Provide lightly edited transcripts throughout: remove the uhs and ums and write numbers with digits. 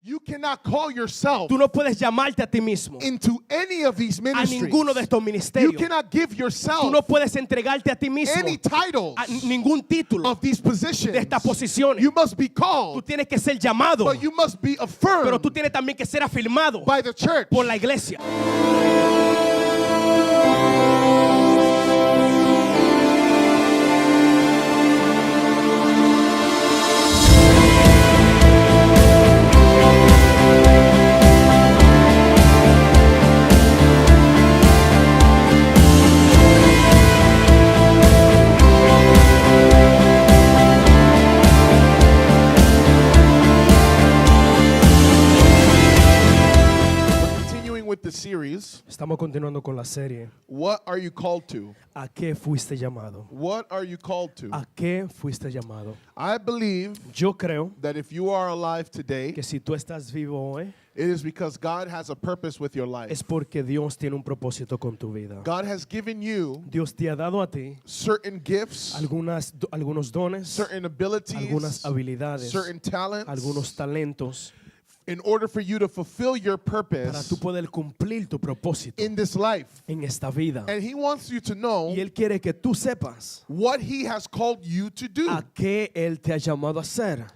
You cannot call yourself Tú no puedes llamarte a ti mismo into any of these a ministries. ninguno de estos You ministerios. cannot give Tú yourself no puedes entregarte a ti mismo any titles a ningún título of these positions. de estas posiciones. You must be Tú called, tienes que ser llamado, but you must be pero affirmed tú tienes también que ser afirmado by the church. por la iglesia. With the series, Estamos continuando con la serie. what are you called to? ¿A qué fuiste llamado? What are you called to? ¿A qué fuiste llamado? I believe Yo creo that if you are alive today, que si tú estás vivo hoy it is because God has a purpose with your life. es porque Dios tiene un propósito con tu vida. God has given you Dios te ha dado a ti certain gifts, algunos dones, certain abilities, algunas habilidades, certain talents, algunos talentos in order for you to fulfill your para purpose tú poder cumplir tu propósito in this life. en esta vida. And He wants you to know Y Él quiere que tú sepas what He has called you to do. a qué Él te ha llamado a hacer.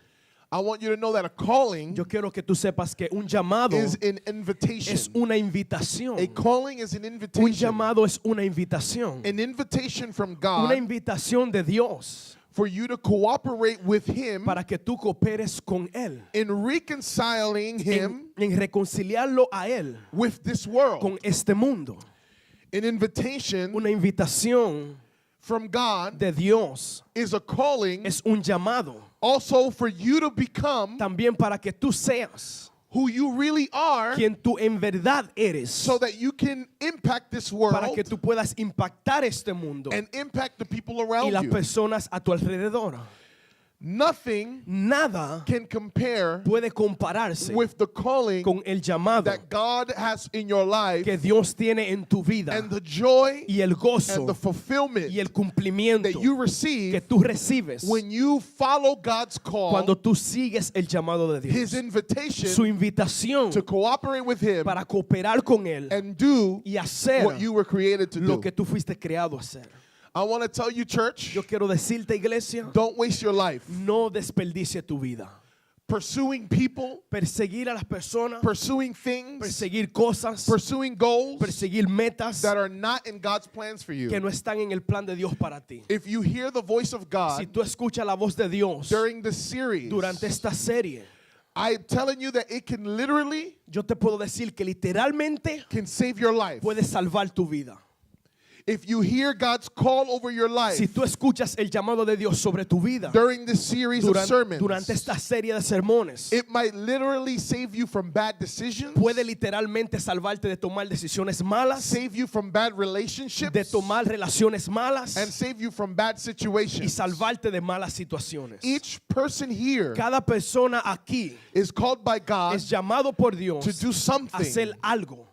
I want you to know that a calling Yo quiero que tú sepas que un llamado is an invitation. es una invitación. A calling is an Un invitation. llamado es una invitación. An invitation from Una God invitación de Dios for you to cooperate with Him para que tú cooperes con Él. in reconciling Him En reconciliarlo a Él with this world. con este mundo. An invitation Una invitación from God de Dios is a calling es un llamado also for you to become también para que tú seas who you really are quien tú en verdad eres, so that you can impact this para que world tú puedas impactar este mundo and impact the people y around las you. personas a tu alrededor. Nothing Nada can compare puede compararse with the calling con el llamado that God has in your life que Dios tiene en tu vida and the joy y el gozo and the fulfillment y el cumplimiento that you que receive tú recibes when you follow God's call, cuando tú sigues el llamado de His Dios. invitation Su invitación to cooperate with Him para cooperar con Él and do y hacer what you were created to lo do. que tú fuiste creado a hacer. I want to tell you, church, Yo quiero decirte, iglesia, don't waste your life no desperdicie tu vida. pursuing people, Perseguir a las personas, pursuing things, perseguir cosas, pursuing goals perseguir metas that are not in God's plans for que you. no están en el plan de Dios para ti. If you hear the voice of Si God tú escuchas la voz de Dios during this series, durante esta serie, I'm telling you that it can literally yo te puedo decir que literalmente can save your life. puede salvar tu vida. If you hear God's call over your life Si tú escuchas el llamado de Dios sobre tu vida during this series of sermons, durante esta serie de sermones, it might literally save you from bad decisions, puede literalmente salvarte de tomar decisiones malas, save you from bad relationships, de tomar relaciones malas and save you from bad y situations. salvarte de malas situaciones. Each person here Cada persona aquí is called by God es llamado por Dios to do a hacer something. algo.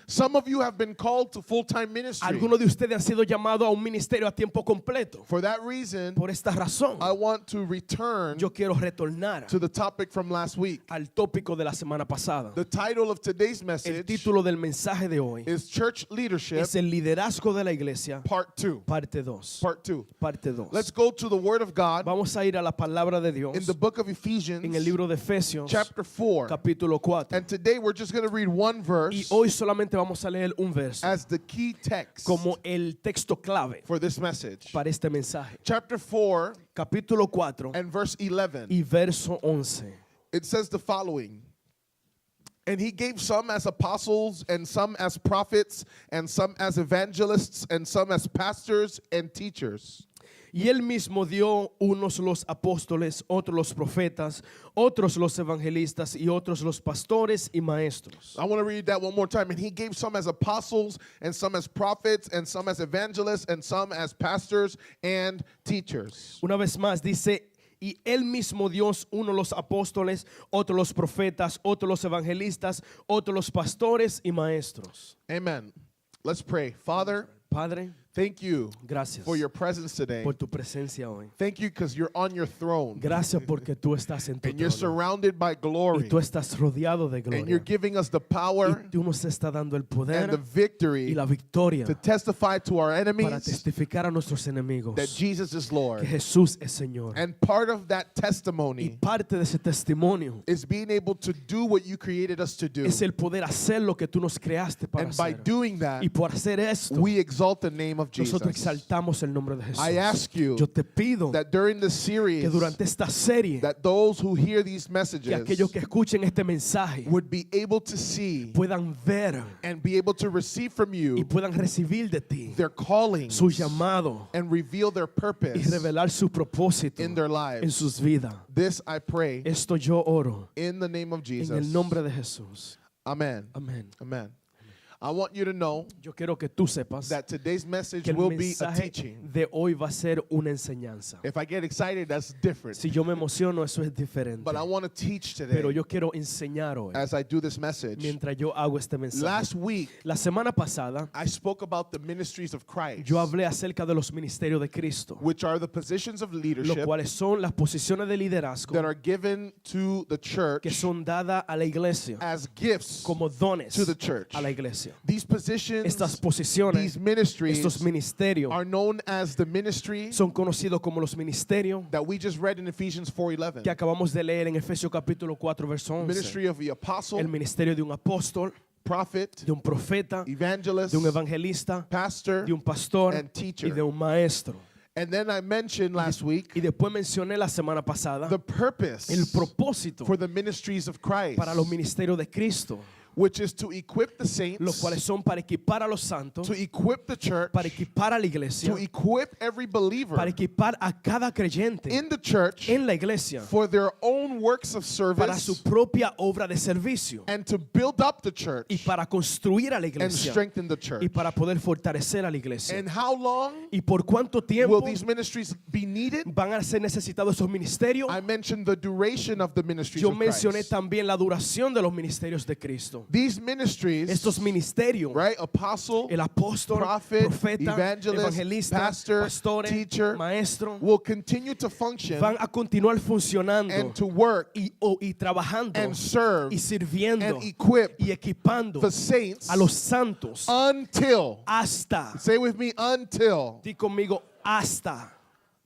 Some of you have been called to full-time ministry. Algunos de ustedes han sido llamados a un ministerio a tiempo completo. For that reason, Por esta razón, I want to return yo quiero retornar to the topic from last week. al tópico de la semana pasada. The title of today's El message título del mensaje de hoy is Church Leadership, es el liderazgo de la iglesia, Part 2. parte 2. Part 2. Parte 2. Let's go to the Word of God Vamos a ir a la palabra de Dios in the book of en el Ephesians, libro de Efesios, chapter 4. capítulo 4. And today we're just going to read one Y verse hoy solamente vamos a leer un verso as the key text como el texto clave for this message. para este mensaje. Chapter 4 Capítulo 4 and verse 11. y verso 11. It says the following. And he gave some as apostles, and some as prophets, and some as evangelists, and some as pastors and teachers. Y él mismo dio unos los apóstoles, otros los profetas, otros los evangelistas y otros los pastores y maestros. I want to read that one more time. And he gave some as apostles, and some as prophets, and some as evangelists, and some as pastors and teachers. Una vez más dice, y él mismo Dios, uno los apóstoles, otros los profetas, otros los evangelistas, otros los pastores y maestros. Amen. Let's pray. Father, Padre, Thank you Gracias for your presence today. por tu presencia hoy. Thank you because you're on your throne Gracias porque tú estás en tu and you're trono. surrounded by Y glory tú estás rodeado de and you're gloria. giving us the power Y tú nos estás dando el and the poder y victory la victoria to testify to our para enemies testificar a nuestros enemigos that Jesus is Lord. que Jesús es Señor. And part of that Y testimony parte de ese testimonio is being able to do what you created us to do. es el poder hacer lo que tú nos creaste para And by hacer. doing that, Y por hacer esto, we exalt the name of Jesus. nosotros exaltamos el nombre de Jesús. I ask you Yo te pido that during the series, que durante esta serie, that those who hear these que messages aquellos que escuchen este mensaje would be able to see puedan ver and be able to receive from y you puedan recibir de ti their calling su llamado and reveal their y purpose revelar su propósito in their en lives. sus vidas. This I pray Esto yo oro in the name of en Jesus. el nombre de Jesús. Amen. Amén. Amen. I want you to know Yo quiero que tú sepas that today's message que el will be a mensaje teaching. de hoy va a ser una enseñanza. If I get excited, that's different. Si yo me emociono, eso es diferente. But I want to teach Pero today yo quiero enseñar hoy as I do this message. mientras yo hago este mensaje. Last week, La semana pasada I spoke about the ministries of Christ, yo hablé acerca de los ministerios de Cristo, which are the positions of los leadership cuales son las posiciones de liderazgo that are given to the church que son dadas a la iglesia as gifts como dones to the church. a la iglesia. These positions, Estas posiciones, these ministries estos ministerios are known as the ministry son conocidos como los ministerios that we just read in Ephesians 4:11. que acabamos de leer en Efesios capítulo 4 verso 11. Ministry of the apostle, El ministerio de un apóstol, prophet, de un profeta, evangelist, de un evangelista, pastor, de un pastor and teacher. y de un maestro. And then I mentioned last week Y después mencioné la semana pasada the purpose el propósito for the ministries of Christ, para los ministerios de Cristo, which is to equip the los saints, cuales son para equipar a los santos, to equip the church, para equipar a la iglesia, to equip every believer para equipar a cada creyente in the church en la iglesia for their own works of para su service propia obra de servicio and to build up the y church para construir a la and iglesia strengthen the church. y para poder fortalecer a la iglesia. And how long ¿Y por cuánto will tiempo these ministries be needed? van a ser necesitados esos ministerios? I mentioned the duration of the ministries Yo of mencioné Christ. también la duración de los ministerios de Cristo. These ministries, Estos ministerios, right? Apostle, el apóstol, prophet, profeta, evangelist, evangelista, pastor, pastores, teacher, maestro, will continue to function van a continuar funcionando and to work y trabajando and serve y sirviendo and equip y equipando the saints a los santos until, hasta, say with me, until di conmigo,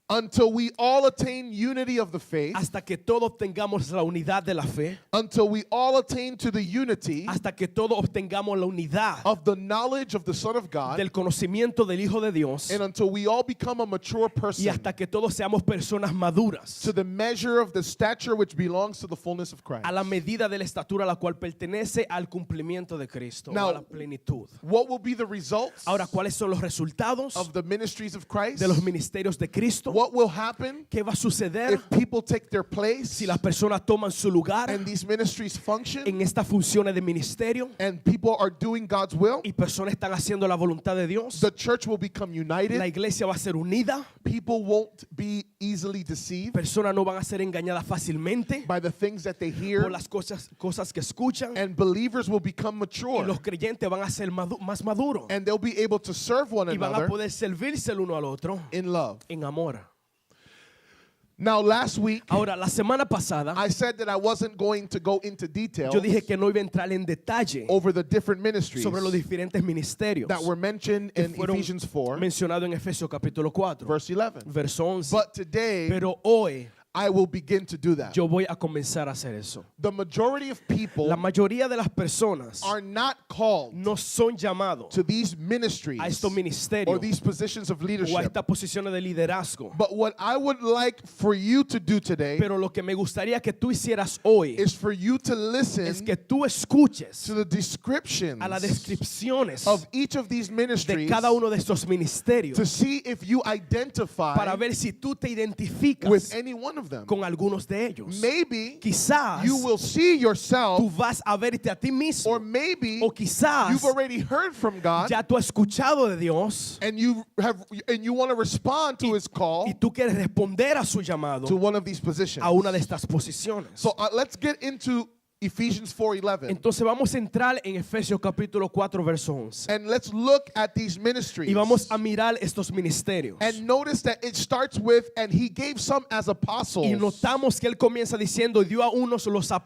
until we all attain unity of the faith, hasta que todos obtengamos la unidad de la fe, until we all attain to the unity hasta que todos obtengamos la unidad of the knowledge of the Son of God, del conocimiento del Hijo de Dios and until we all become a mature y person hasta que todos seamos personas maduras to the measure of the stature which belongs to the fullness of Christ. a la medida de la estatura a la cual pertenece al cumplimiento de Cristo, Now, o a la plenitud. What will be the results Ahora, ¿cuáles son los resultados of the ministries of Christ? de los ministerios de Cristo? What will happen ¿Qué va a suceder if people take their place si las personas toman su lugar and these ministries function en estas funciones de ministerio and people are doing God's will? y personas están haciendo la voluntad de Dios? The church will become La united. iglesia va a ser unida, People won't be easily deceived personas no van a ser engañadas fácilmente by the things that they hear, por las cosas que escuchan and believers will become y mature los creyentes van a ser más maduros and they'll be able to serve one y van a another poder servirse el uno al otro in love. en amor. Now, last week, Ahora, la semana pasada I said that I wasn't going to go into detail yo dije que no iba a entrar en detalle over the different ministries sobre los diferentes ministerios that were mentioned in fueron Ephesians 4, mencionados en Efesios capítulo 4, verse 11. verso 11. But today, Pero hoy I will begin to do that. yo voy a comenzar a hacer eso. The majority of people La mayoría de las personas are not called no son llamados to these ministries a estos or ministerios these positions of o a leadership. estas posiciones de liderazgo. But what I would like for you to do today Pero lo que me gustaría que tú hicieras hoy is for you to listen es que tú escuches to the descriptions a las descripciones of each of these de ministries cada uno de estos ministerios to see if you identify para ver si tú te identificas with any one of them. con algunos de ellos. Maybe Quizás you will see tú yourself, vas a verte a ti mismo, or maybe o quizás you've already heard from God ya tú has escuchado de Dios and you want to respond to his call y tú quieres responder a su llamado to one of these positions. a una de estas posiciones. So let's get into Ephesians 4:11. Entonces vamos a entrar en Efesios capítulo 4 verso 11 And let's look at these ministries. y vamos a mirar estos ministerios. And notice that it starts with, and he gave some as apostles, Y notamos que él comienza diciendo, dio a unos los and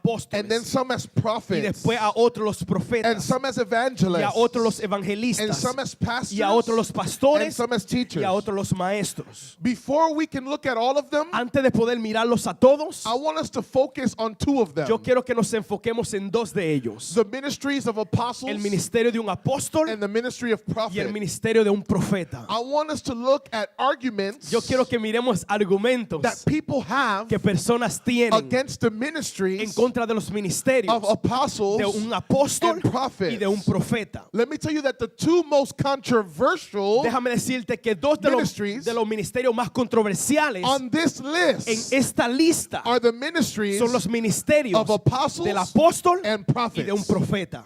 then apóstoles some as y prophets, después a otros los and profetas some as y a evangelists, otros los and evangelistas some as pastors, y a otros los and pastores some as y teachers. a otros los maestros. Before we can look at all of them, Antes de poder mirarlos a todos, I want us to focus on two of them. yo quiero que nos enfoquemos en dos de ellos. The ministries of apostles El ministerio de un apóstol and the ministry of y el prophet. ministerio de un profeta. I want us to look at arguments Yo quiero que miremos argumentos that people have que personas tienen against the en ministries contra de los ministerios of apostles de un apóstol and prophets. y de un profeta. Let me tell you that the two most controversial Déjame decirte que dos de ministries los ministerios más controversiales on this en list esta lista are the ministries son los ministerios of apostles del apóstol and y de un prophets. profeta.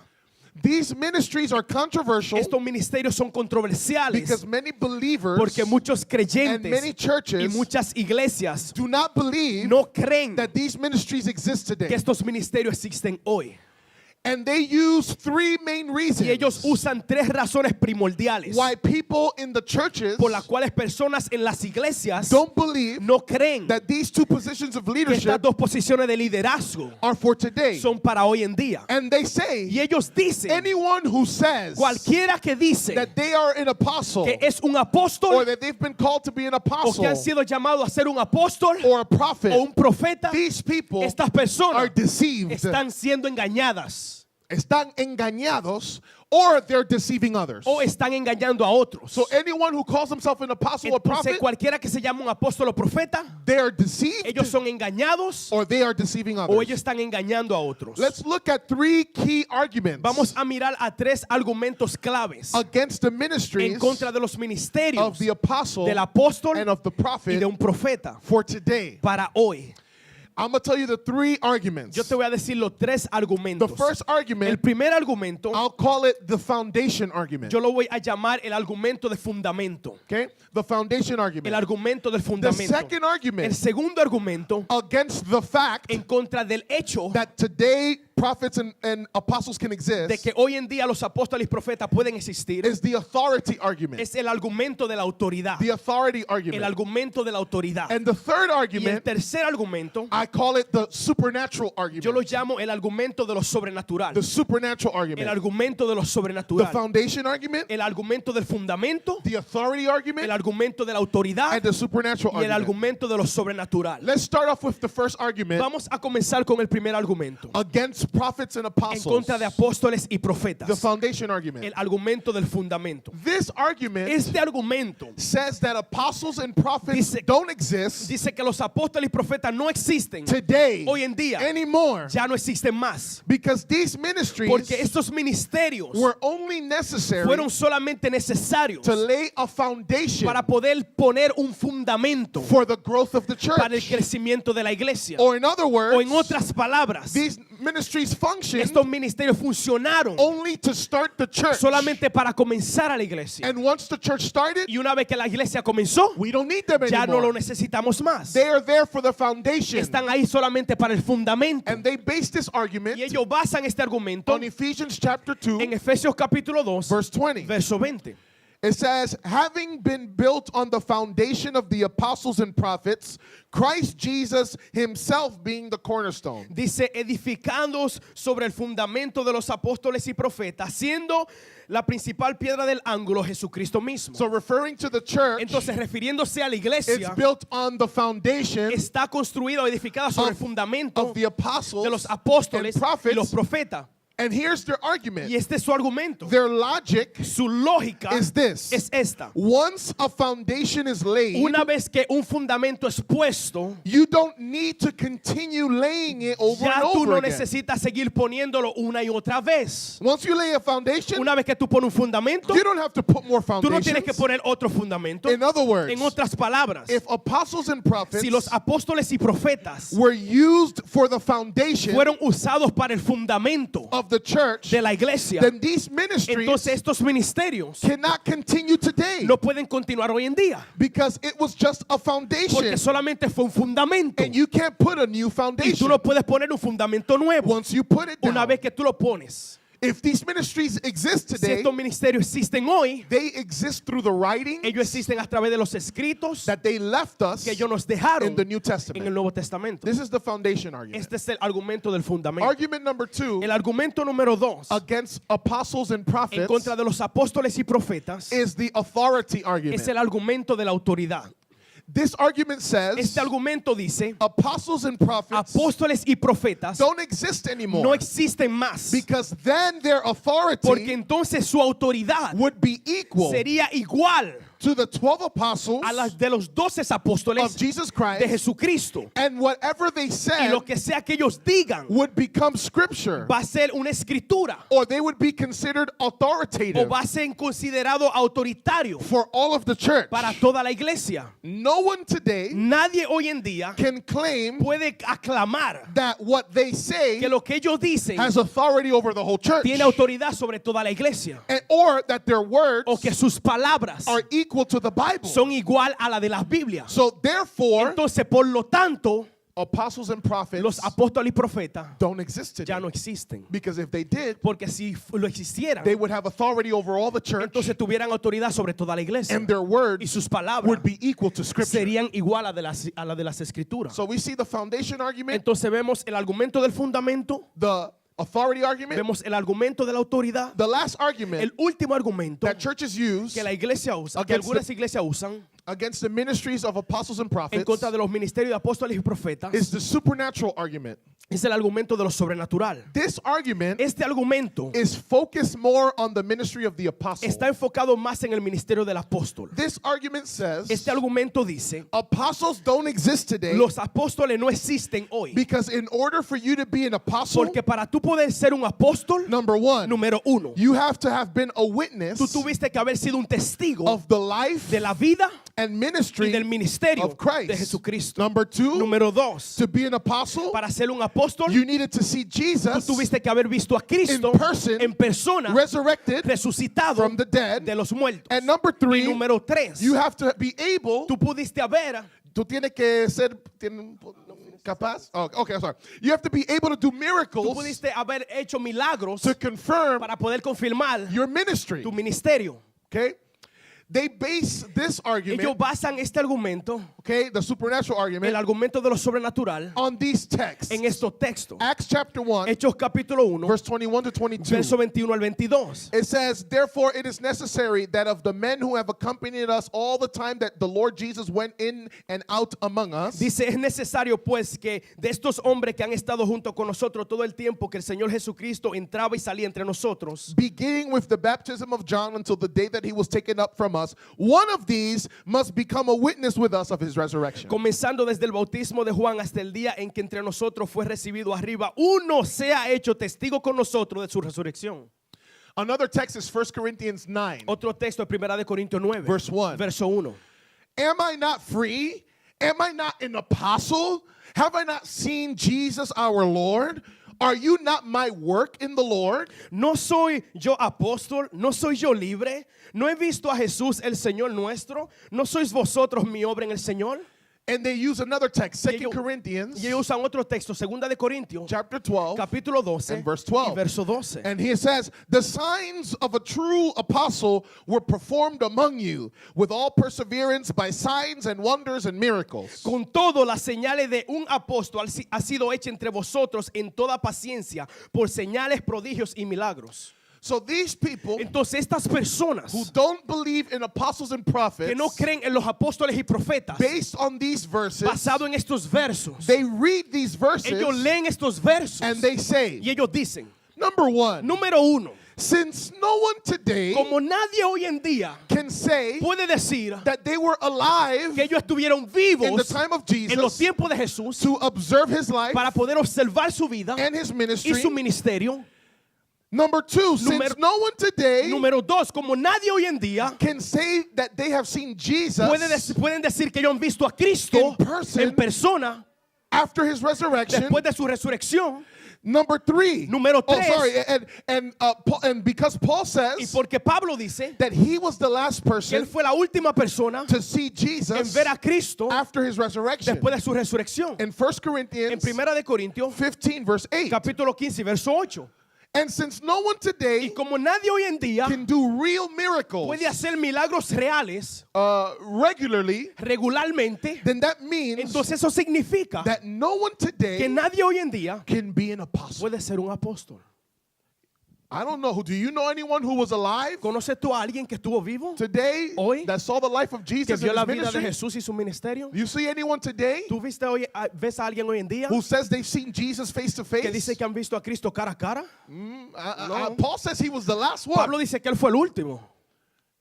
These ministries are controversial Estos ministerios son controversiales because many believers porque muchos and many creyentes y churches muchas iglesias do not believe no creen that these ministries exist que today. estos ministerios existen hoy. And they use three main Y ellos reasons usan tres razones primordiales why people in the churches por las cuales personas en las iglesias don't believe no creen that these two positions of que estas leadership dos posiciones de liderazgo are for today. son para hoy en día. And they Y say ellos dicen, anyone who says cualquiera que dice that they are an apostle que es un or apóstol that they've been called to be an o que apostle han sido llamados a ser un apóstol or a prophet, o un profeta, these people estas are personas deceived. están siendo engañadas Están engañados, or they're deceiving others. o están engañando a otros. So anyone who calls himself an apostle or Entonces prophet, cualquiera que se llama un apóstol o profeta, they are deceived ellos son engañados or they are deceiving o others. ellos están engañando a otros. Let's look at three key arguments Vamos a mirar a tres argumentos claves against the ministries en contra de los of ministerios the apostle del apóstol and of the y prophet de un profeta for today. para hoy. I'm going to tell you the three arguments. Yo te voy a decir los tres The argumentos. first El argument, primer argumento, I'll call it the foundation argument. yo lo voy a llamar el argumento de fundamento. Okay? The foundation El argument. argumento del The fundamento. second El argument segundo argumento against the fact en contra del hecho that today prophets and apostles can de exist que hoy en día los apóstoles y profetas pueden existir is the authority argument. es el argumento de la autoridad. The authority El argument. argumento de la autoridad. And the third Y el argument, tercer argumento, I call it the supernatural yo lo argument. llamo el argumento de lo sobrenatural. The supernatural El argument. argumento de lo The sobrenatural. foundation argument, El argumento del fundamento, the authority el argument, argumento de la autoridad and the supernatural y el argument. argumento de lo sobrenatural. Let's start off with the first argument Vamos a comenzar con el primer argumento against prophets and en apostles. contra de apóstoles y The profetas. foundation argument. El argumento del fundamento. This argument Este argumento says that apostles and prophets Dice- don't exist dice que los apóstoles y profetas no existen today hoy en día, anymore ya no existen más, because these ministries porque estos ministerios were only necessary fueron solamente necesarios to lay a foundation para poder poner un fundamento for the growth of the para el church. crecimiento de la iglesia. Or in other O en words, otras palabras, these ministries functioned estos ministerios funcionaron only to start the church. solamente para comenzar a la iglesia. And once the church started, Y una vez que la iglesia comenzó, we don't need them ya no lo anymore. necesitamos más. They are there for the foundation. Están ahí solamente para el fundamento. And they base this argument Y ellos basan este argumento on Ephesians chapter 2, en Efesios capítulo 2, verse 20. verso 20. It says, having been built on the foundation of the apostles and prophets, Christ Jesus himself being the cornerstone. Dice, edificándoos sobre el fundamento de los apóstoles y profetas, siendo la principal piedra del ángulo Jesucristo mismo. So referring to the church, Entonces, refiriéndose a la it's iglesia, built on the foundation está construida o edificada sobre el fundamento of the apostles de los apóstoles and y los prophets. profetas. And here's their argument. Y este es su argumento. Their logic Su lógica is this. es esta. Once a foundation is laid, Una vez que un fundamento es puesto, you don't need to continue laying it over ya and tú over no again. necesitas seguir poniéndolo una y otra vez. Once you lay a foundation, Una vez que tú pones un fundamento, you don't have to put more tú no tienes que foundations. poner otro fundamento. In other words, En otras palabras, if apostles and prophets si los apóstoles y profetas were used for the foundation fueron usados para el fundamento of the church, de la iglesia, then these ministries entonces estos ministerios cannot continue today no pueden continuar hoy en día. because it was just a foundation Porque solamente fue un fundamento. and you can't put a new Y foundation tú no puedes poner un fundamento nuevo. once you put it Una down. vez que tú lo pones. If these ministries exist Si today, estos ministerios existen hoy, they exist through the writings ellos existen a través de los escritos that they left us que ellos nos dejaron in the New en el Testament. Nuevo Testamento. This is the foundation argument. Este es el argumento del fundamento. Argument number 2 El argumento número 2 against apostles and en prophets contra de los apóstoles y profetas is the authority es argument. el argumento de la autoridad. This argument says Este argumento dice, apostles and prophets apóstoles y profetas don't exist no anymore existen más, because then their porque authority entonces su autoridad would be equal sería igual to the 12 apostles a las de los 12 of apóstoles Jesus de Christ, Jesucristo. and whatever they Y said lo que sea que ellos digan would become scripture, va a ser una escritura or they would be considered o authoritative va a ser considerado autoritario for all of the church. para toda la iglesia. No one today Nadie hoy en día can claim puede aclamar that what they say que lo que ellos dicen has authority over the whole church, tiene autoridad sobre toda la iglesia or that their words o que sus palabras are equal to the Bible. son igual a la de las Biblias. So therefore, Entonces, por lo tanto, apostles and prophets los apóstoles y profetas don't exist today. ya no existen. Because if they did, Porque si lo existieran, they would have authority over all the church, entonces tuvieran autoridad sobre toda la iglesia. and their Y words sus palabras would be equal to scripture. serían igual a la de las escrituras. So we see the foundation argument, Entonces vemos el argumento del fundamento, the authority argument, vemos el argumento de la autoridad, the last argument el último argumento that churches use que la iglesia usa, que against algunas iglesias usan against the ministries of apostles and en prophets contra de los ministerios de apóstoles y profetas, is the supernatural argument. es el argumento de lo sobrenatural. This argument Este argumento is focused more on the ministry of the apostle. está enfocado más en el ministerio del apóstol. This argument says Este argumento dice, apostles don't exist today los apóstoles no existen hoy, because in order for you to be an apostle, porque para tú poder ser un apóstol, number one, número uno, you have to have been a witness tú tuviste que haber sido un testigo of the life de la vida and y ministry del ministerio of Christ. de Jesucristo. Number two, Número dos, to be an apostle, para ser un apóstol, you needed to see tú Jesus tuviste que haber visto a Cristo in person, en persona, resurrected resucitado from the dead. de los muertos. And number Y three, número tres, you have to be able, tú pudiste haber, tú tienes que ser capaz. Oh, okay, I'm sorry. You have to be able to do tú miracles pudiste haber hecho milagros to confirm para poder confirmar your ministry. tu ministerio. Okay? They base this argument, Ellos basan este argumento, okay, the supernatural el argument, argumento de lo sobrenatural, on these texts. en estos textos. Acts chapter 1, Hechos capítulo 1, verse 21 to 22. verso 21 al 22. It says, therefore it is necessary that of the men who have accompanied us all the time that the Lord Jesus went in and out among us, Dice, es necesario pues que de estos hombres que han estado junto con nosotros todo el tiempo que el Señor Jesucristo entraba y salía entre nosotros, beginning with the baptism of John until the day that he was taken up from us, one of these must become a witness with us of his resurrection. comenzando desde el bautismo de Juan hasta el día en que entre nosotros fue recibido arriba, uno sea hecho testigo con nosotros de su resurrección. Another text is 1 Corinthians 9, Otro texto es 1 de Corintios 9, verse 1. verso 1. Am I not free? Am I not an apostle? Have I not seen Jesus our Lord? Are you not my work in the Lord? ¿No soy yo apóstol? ¿No soy yo libre? ¿No he visto a Jesús el Señor nuestro? ¿No sois vosotros mi obra en el Señor? And they use another text, 2 ellos- Corinthians Y ellos usan otro texto, 2 de Corintios, chapter 12, capítulo 12 and verse 12. y verso 12. and he says, the signs of a true apostle were performed among you with all perseverance by signs and wonders and miracles. Con todo, las señales de un apóstol ha sido hecha entre vosotros en toda paciencia por señales, prodigios y milagros. So these people Entonces estas personas who don't believe in apostles and prophets, que no creen en los apóstoles y profetas, based on these verses, basado en estos versos, they read these verses ellos leen estos versos and they say, y ellos dicen, number one, número uno, since no one today como nadie hoy en día can say puede decir that they were alive que ellos estuvieron in the vivos time of en los Jesus tiempos de Jesús to observe his life para poder observar su vida and his y ministry. su ministerio. Number two, since Número- no one today Número dos, como nadie hoy en día can say that they have seen Jesus pueden decir que ellos han visto a Cristo In person, en persona after his resurrection, después de su resurrección, Number 3. Número Oh, tres. sorry. And because Paul Y says porque Pablo dice that he was the last que él person fue la última persona to see en Jesus ver a Cristo after his resurrection. después de su resurrección. In 1 En Corinthians Primera de Corintios, 15, verse 8. capítulo 15, verso 8. And since no one Y today como nadie hoy en día can do real miracles puede hacer milagros reales regularly, regularmente, then that means entonces eso significa that no one que today nadie hoy en día can be an apostle. puede ser un apóstol. I don't know. Do you know anyone who was alive ¿Conoces tú a alguien que estuvo vivo, today Hoy, that saw the life of que Jesus vio in la his vida de ministry? Jesús y su ministerio? You see anyone today ¿Tú ves a alguien hoy en día who says they've seen Jesus face to que face? dice que han visto a Cristo cara a cara? No. Paul says he was the last one. Pablo dice que él fue el último.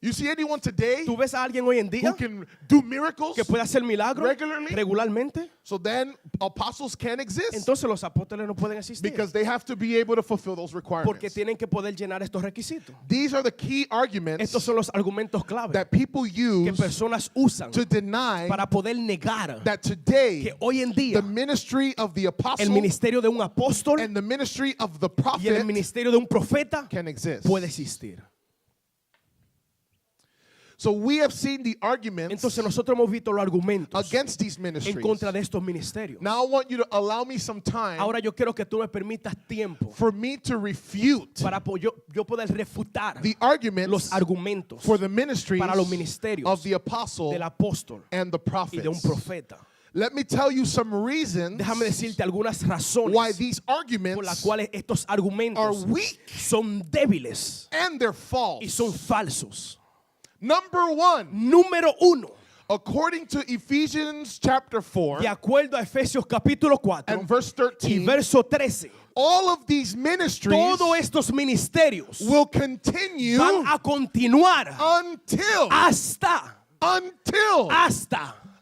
You see anyone today ¿Tú ves a alguien hoy en who día can do miracles? que puede hacer milagros regularly? regularmente? So then apostles can't exist Entonces los apóstoles no pueden existir because they have to be able to fulfill those porque requirements. tienen que poder llenar estos requisitos. These are the key arguments Estos son los argumentos clave that people que use personas usan to deny para poder negar that today que hoy en the día ministry of the el apostle ministerio de un apóstol and the ministry of the y el prophet ministerio de un profeta can exist. puede existir. So we have seen the arguments Entonces nosotros hemos visto los argumentos against these en ministries. contra de estos ministerios. Now I want you to allow me some time Ahora yo quiero que tú me permitas tiempo for me to refute para yo poder refutar the arguments los argumentos for the ministries para los ministerios of the apostle del apóstol and the y de un prophets. profeta. Let me tell you some reasons Déjame decirte algunas razones why these por las arguments cuales estos are argumentos weak son débiles and they're y false. son falsos. Number 1, Número 1, according to Ephesians chapter 4 de acuerdo a Efesios capítulo 4 and verse y 13, verso 13, all of these ministries todos estos ministerios will continue van a continuar until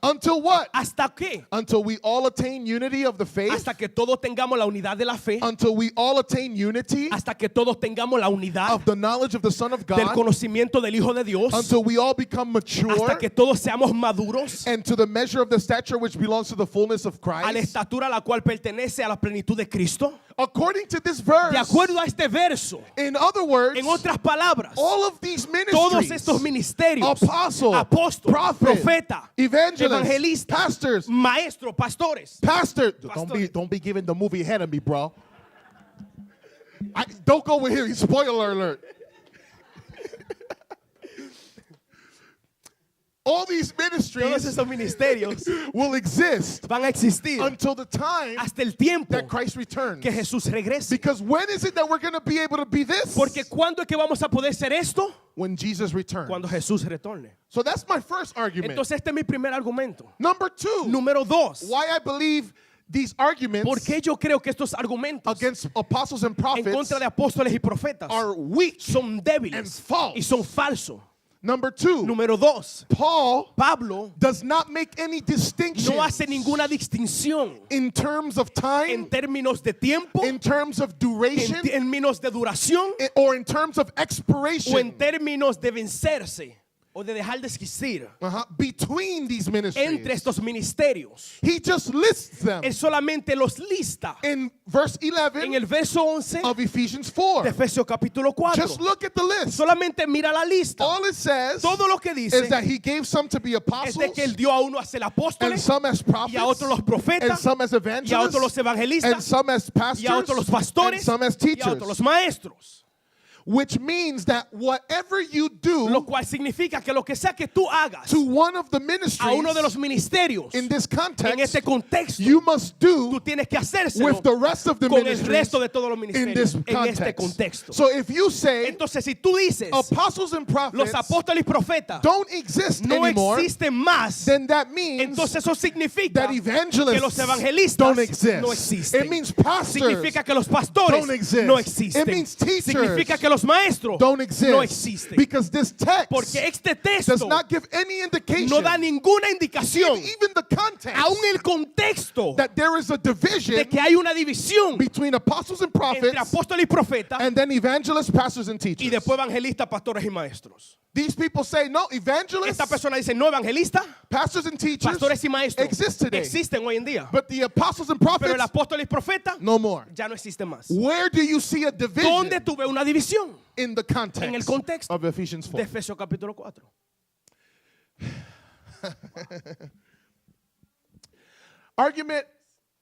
until what? ¿Hasta qué? Until we all attain unity of the faith, Hasta que todos tengamos la unidad de la fe, until we all attain unity hasta que todos tengamos la unidad of the knowledge of the Son of del God, conocimiento del Hijo de Dios, until we all become hasta mature que todos seamos maduros and to the measure of the stature which belongs to the fullness of a la Christ. estatura a la cual pertenece a la plenitud de Cristo. According to this De verse, acuerdo a este verso, in other words, en otras palabras, all of these todos ministries, estos ministerios, apostle, apóstol, prophet, profeta, evangelist, evangelista, pastors, maestro, pastores. pastor. Pastores. Don't be giving the movie ahead of me, bro. Don't go with him. Spoiler alert. All these Todos ministries esos ministerios will exist van a existir until the time hasta el tiempo that Christ returns. que Jesús regrese. Because when is it that we're going to be able to be this? Porque ¿cuándo es que vamos a poder ser esto? When Jesus returns. Cuando Jesús retorne. So that's my first argument. Entonces este es mi primer argumento. Number 2, Número 2. why I believe these arguments ¿Por qué yo creo que estos argumentos against apostles and en prophets contra de apóstoles y profetas are weak son and débiles false? y son falsos? Number 2, Número 2. Paul Pablo does not make any distinction no hace ninguna distinción in terms of time, en términos de tiempo, in terms of en duration, términos de duración or in terms of o en expiration términos de vencerse o de dejar de existir between these ministries. entre estos ministerios. He just lists them Él solamente los lista in verse en 11 el verso 11 of Ephesians 4. de Efesios capítulo 4. Just look at the list. Solamente mira la lista. All it says Todo lo que dice is that he gave some to be es apostles, de que él dio a uno a ser and apóstoles some as prophets, y a otros los and profetas some as y a otros los evangelists, and evangelistas some as pastors, y a otros los and pastores some as y a teachers. otros los maestros. Which means that whatever you do Lo cual significa que lo que sea que tú hagas to one of the a ministries uno de los ministerios in this en context, este contexto, you must do tú tienes que hacérselo with the rest of the con el ministries resto de todos los in this ministerios en este context. contexto. So if you say Entonces, si tú dices apostles and los prophets apóstoles y profetas don't exist no anymore, existen más, then that means entonces eso significa that que evangelists los evangelistas don't exist. no existen. It means pastors Significa que los pastores don't exist. no existen. It means teachers Significa que los maestros don't exist. no existen. Because this text Porque este does texto not give any indication, no da ninguna indicación, even the context, aún el contexto that there is a division de que hay una división between apostles and prophets entre apóstoles y profetas and then evangelists, pastors, and y teachers. después evangelistas, pastores y maestros. These people say, no, evangelists, Esta persona dice, no, evangelista, pastors and teachers pastores y maestros exist today. existen hoy en día. But the apostles and Pero prophets, el apóstol y profeta no more. ya no existe más. Where do you see a division ¿Dónde tuve una división? in the En el context contexto of Ephesians de 4? Efesios capítulo 4. Argument,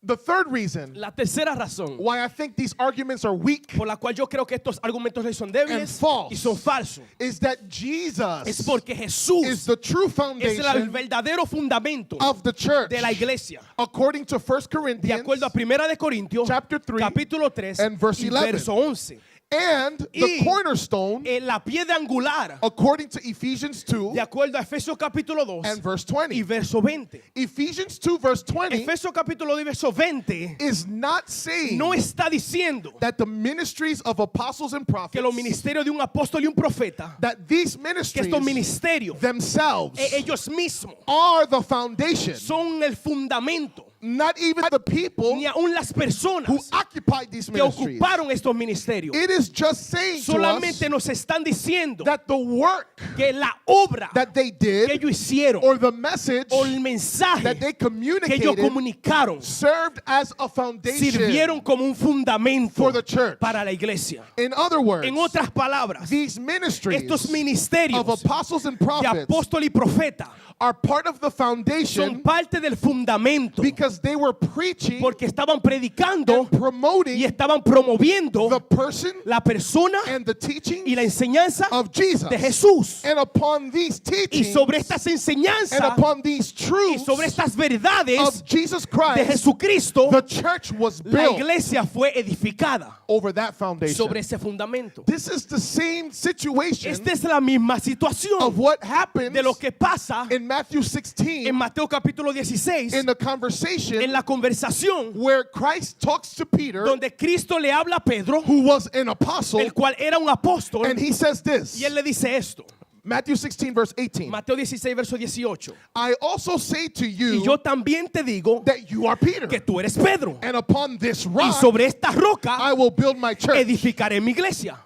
the third reason La tercera razón why I think these arguments are weak por la cual yo creo que estos argumentos son and débiles false y son falsos is that es Jesus porque is Jesús the true es el foundation verdadero fundamento of the church. de la iglesia. According to 1 De Corinthians acuerdo a Primera de Corintios, chapter 3 capítulo 3 and verse y 11. verso 11. and the Y cornerstone, La piedra angular, according to Ephesians 2 de acuerdo a Efesios capítulo 2 and verse y 20. verso 20. Ephesians 2 verse 20 Efesios capítulo 2 y verso 20 is not saying no está diciendo that the ministries of apostles and que prophets, los ministerios de un apóstol y un profeta, that these que ministries estos ministerios, themselves ellos mismos, are the foundation. son el fundamento, Not even the people ni aún las who personas occupied these que ministries. ocuparon estos ministerios. It is just saying to Solamente us nos están diciendo that the work que la obra that they que did ellos hicieron or the message o el mensaje that they que ellos communicated comunicaron served as a foundation sirvieron como un fundamento for the church. para la iglesia. In other words, En otras palabras, these ministries estos ministerios of apostles and de prophets apóstol y profeta are part of the son foundation parte del fundamento because they were preaching porque estaban predicando and promoting y estaban promoviendo the person la persona and the teaching y la enseñanza of Jesus. de Jesús. And upon these Y teachings sobre estas and enseñanzas upon these y truths sobre estas verdades of Jesus de Christ, Jesucristo, the church was la built iglesia fue edificada over that foundation. sobre ese fundamento. This is the same situation Esta es la misma situación of what happens de lo que pasa in Matthew en 16 Mateo capítulo 16, in the conversation en la conversación where Christ talks to Peter, donde Cristo le habla a Pedro, who was an apostle, el cual era un apóstol, and he says this. y él le dice esto. Matthew 16 verse 18. Mateo 16, verso 18. I also say to Y you yo también te digo that you are Peter, que tú eres Pedro, and upon this y rock sobre esta roca I will build my church. edificaré mi iglesia.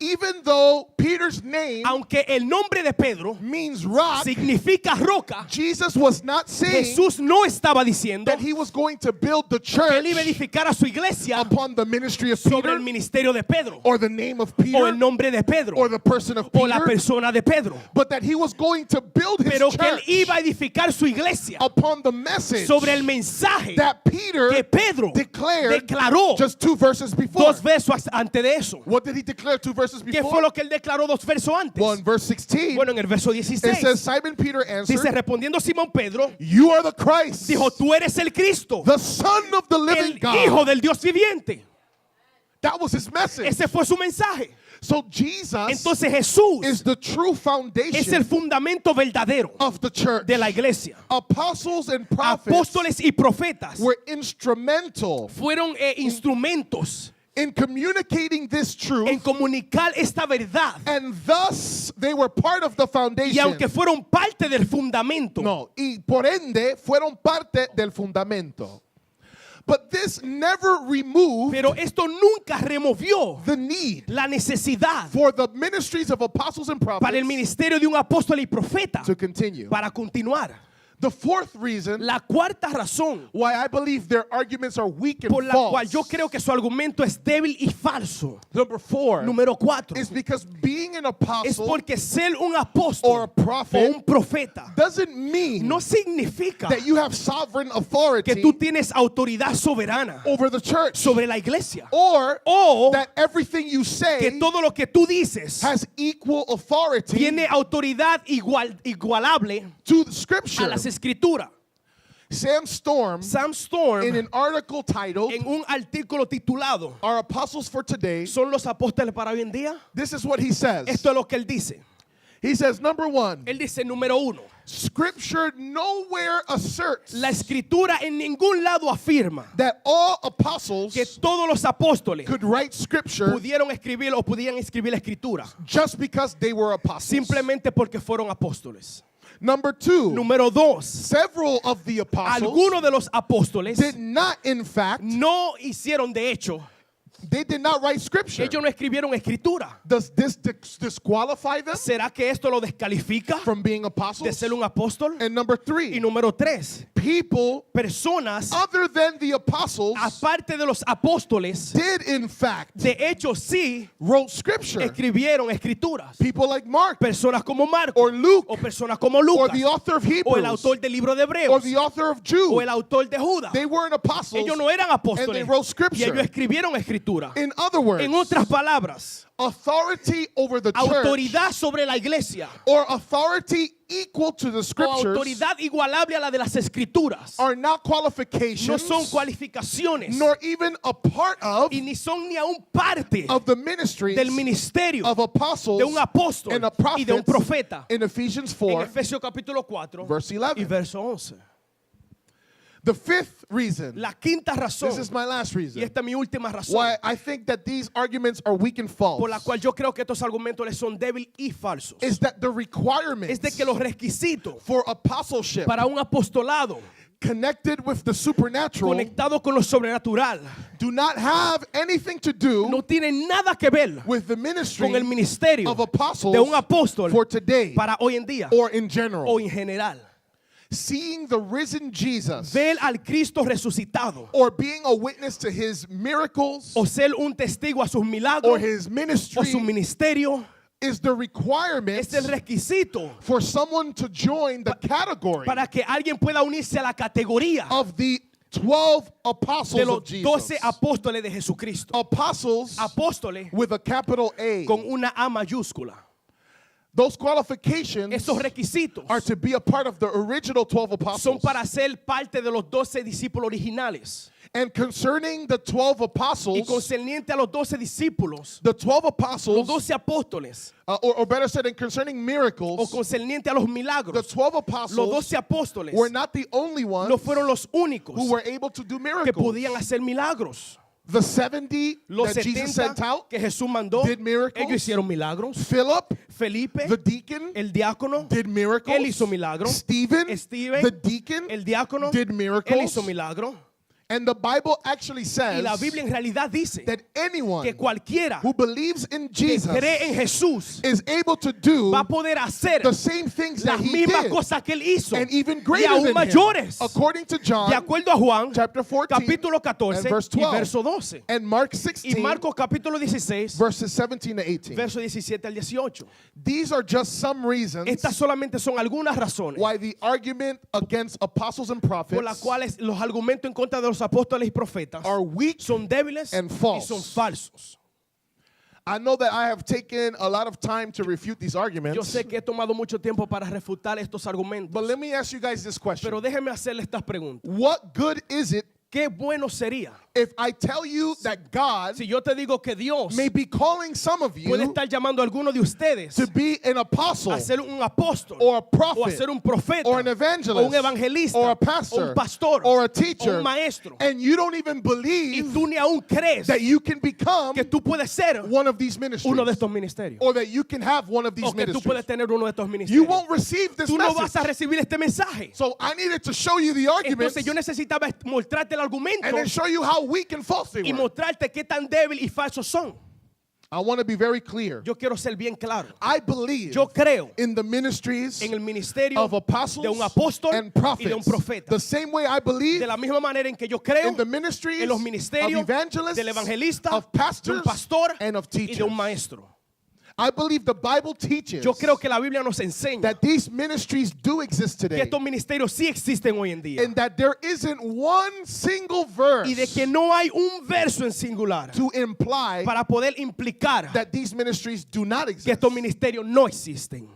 Even though Peter's name Aunque el nombre de Pedro means rock, significa roca, Jesus was not saying Jesús no estaba diciendo that he was going to build the que él church iba a edificar a su iglesia upon the ministry of sobre el Peter ministerio de Pedro, or the name of o Peter el nombre de Pedro, or the person of o la Peter, persona de Pedro, but that he was going to build his pero que él church iba a edificar su iglesia upon the message sobre el mensaje that Peter que Pedro declared declaró just 2 verses before. dos versos antes de eso. What did he declare 2 verses ¿Qué before? fue lo que él declaró dos versos antes? Well, in verse 16, Bueno, en el verso it 16 says, Simon Peter dice, answered, respondiendo Simón Pedro, you are the Christ, dijo, tú eres el Cristo, the Son of the living el Hijo God. del Dios viviente. That was his message. Ese fue su mensaje. So Jesus Entonces Jesús is the true es el foundation fundamento verdadero of the church. de la iglesia. Apostles and prophets Apóstoles y profetas were instrumental fueron instrumentos in communicating this truth, en comunicar esta verdad. and thus they were part of the Y foundation. aunque fueron parte del fundamento, No, y por ende fueron parte del fundamento. But this never removed pero esto nunca removió the need la necesidad for the ministries of apostles and para el prophets ministerio de un apóstol y profeta to continue. para continuar. The fourth reason La cuarta razón why I believe their arguments are weak and por la cual false, yo creo que su argumento es débil y falso. number 4, Número 4 is because being an es apostle porque ser un or a apóstol o prophet un profeta doesn't mean no significa that you have sovereign authority que tú tienes autoridad soberana over the church, sobre la iglesia, or o that everything you que say todo lo que tú dices has equal authority tiene autoridad igualable to the a scripture. las escrituras. Sam Storm, Sam Storm, in an article titled en un artículo titulado Are Apostles for Today, ¿Son los apóstoles para hoy en día? this is what he says. Esto es lo que él dice. He says, number 1, Él dice, número 1, scripture nowhere asserts la escritura en ningún lado afirma that all apostles que todos los apóstoles could write scripture pudieron escribir o podían escribir la escritura just because they were apostles. simplemente porque fueron apóstoles. Number 2, Número 2, several of the apostles algunos de los apóstoles did not, in fact, no hicieron de hecho They did not write scripture. Ellos no escribieron escritura. Does this disqualify them ¿Será que esto lo descalifica from being de apostles? ser un apóstol? And number Y 3, número 3, people personas other than the apostles aparte de los apóstoles, did in fact de hecho sí wrote scripture. escribieron escrituras. People like Mark Personas como Marcos, or Luke o personas como or Lucas, the author of o el Hebrews autor del libro de or Hebreos, the author of o Jude. el autor de Judas. They weren't apostles. Ellos no eran And they apóstoles wrote y scripture. ellos escribieron escritura. In other words, En otras palabras, authority over the church autoridad sobre la iglesia or authority equal to the o scriptures autoridad igualable a la de las escrituras are not no qualifications son cualificaciones nor even a part of y ni son ni aún parte the ministries del ministerio of apostles de un apóstol and a y de un prophets profeta. in Ephesians En 4, Efesios capítulo 4 verse y 11. verso 11. The fifth reason, La quinta razón, this is my last y reason, esta es mi última razón, why I think that these arguments are weak and false, por la cual yo creo que estos argumentos les son débiles y falsos, is that the requirements es de que los requisitos for apostleship para un apostolado connected with the supernatural conectado con lo sobrenatural do not have anything to do no tienen nada que ver with the ministry con el ministerio of apostles de un apóstol for today para hoy en día or in general. o en general. Seeing the risen Jesus Ver al Cristo resucitado or being a witness to his miracles o ser un testigo a sus or milagros his o ministry su ministerio is the requirement es el requisito for someone to join the category para que alguien pueda unirse a la categoría of the 12 de apostles los of Jesus. 12 apóstoles de Jesucristo. Apostles Apóstoles with a capital A. con una A mayúscula. Those qualifications Esos requisitos are to be a part of the original 12 son apostles. para ser parte de los 12 discípulos originales. And concerning the 12 Y apostles, concerniente a los 12 discípulos, the 12 los apostles, 12 apóstoles, or better said, in concerning o miracles, concerniente a los the milagros, 12 los apostles 12 apóstoles were not the only ones no fueron los únicos who were able to do que miracles. podían hacer milagros. The 70 Los that Jesus sent 70 out, que Jesús mandó, did miracles. ellos hicieron milagros. Philip, Felipe, the deacon, el diácono, did miracles. él hizo milagros. Stephen, Steven, the deacon, el diácono, did él miracles. hizo milagros. And the Bible actually Y says la Biblia en realidad dice that anyone que cualquiera who believes in que Jesus cree en Jesús is able to do va a poder hacer the same things that las he mismas did cosas que él hizo and even y greater aún than him, mayores. according to John De acuerdo a Juan, chapter 14 capítulo 14 and verse y 12 verso 12. and Mark Y 16 Marcos capítulo 16, verses 17 to 18. verso 17 al 18. These are just some reasons Estas solamente son algunas razones why the argument against apostles and por las prophets cuales los argumentos en contra de los apóstoles y profetas are weak. son débiles and y false. son falsos. I know that I have taken a lot of time to refute these Yo arguments, sé que he tomado mucho tiempo para refutar estos argumentos, but let me ask you guys this question. pero déjenme hacerle estas preguntas. What good is it Qué bueno sería if I tell you that God si yo te digo que Dios may be calling some of puede you estar llamando a alguno de ustedes to be an apostle a ser un apóstol or a o a prophet ser un profeta or an o evangelist un evangelista or a o pastor un pastor or a o teacher, un maestro and you don't even y believe tú ni aún crees that you can become que tú puedes ser one of these ministries uno de estos ministerios or that you can have one of these o que tú ministries. puedes tener uno de estos You ministerios. won't receive this Tú no vas a message. recibir este mensaje. So I needed to show you the arguments Entonces yo necesitaba mostrarte el argumento and then show you how weak and false they y were. mostrarte qué tan débil y falsos son. I want to be very clear. Yo quiero ser bien claro. I believe Yo creo in the ministries en el ministerio of apostles de un apóstol and y de un prophets. profeta. The same way I believe De la misma manera en que yo creo in the ministries en los of ministerios evangelists, del evangelista, of de pastors, un pastor and of y de teachers. un maestro. I believe the Bible teaches Yo creo que la Biblia nos enseña that these ministries do exist que today estos ministerios sí existen hoy en día and that there isn't one single verse y de que no hay un verso en singular to imply para poder implicar that these ministries do not que exist. estos ministerios no existen.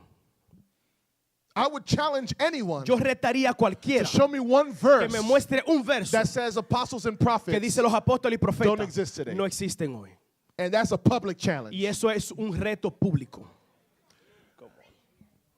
I would challenge anyone Yo retaría a to cualquiera show me one que verse me muestre un verso that says apostles and que prophets, dice los apóstoles y don't profetas exist today. no existen hoy. and that's a public challenge. Y eso es un reto público.